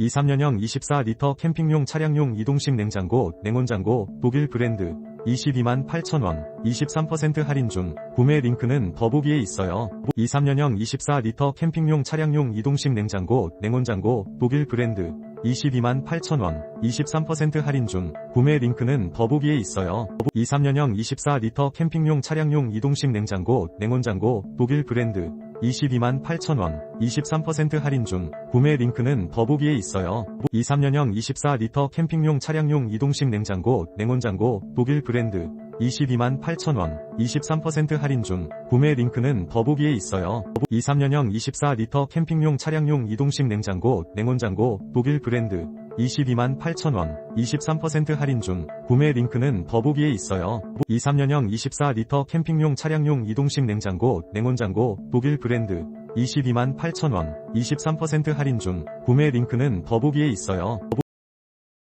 23년형 24리터 캠핑용 차량용 이동식 냉장고, 냉온장고, 독일 브랜드, 22만 8천원, 23% 할인 중, 구매 링크는 더보기에 있어요. 23년형 24리터 캠핑용 차량용 이동식 냉장고, 냉온장고, 독일 브랜드, 22만 8천원, 23% 할인 중, 구매 링크는 더보기에 있어요. 23년형 24리터 캠핑용 차량용 이동식 냉장고, 냉온장고, 독일 브랜드, 22만 8천원, 23% 할인 중, 구매 링크는 더보기에 있어요. 23년형 24리터 캠핑용 차량용 이동식 냉장고, 냉온장고, 독일 브랜드, 22만 8천원, 23% 할인 중, 구매 링크는 더보기에 있어요. 23년형 24리터 캠핑용 차량용 이동식 냉장고, 냉온장고, 독일 브랜드, 22만 8천원, 23% 할인 중, 구매 링크는 더보기에 있어요. 23년형 24리터 캠핑용 차량용 이동식 냉장고, 냉온장고, 독일 브랜드, 22만 8천원, 23% 할인 중, 구매 링크는 더보기에 있어요.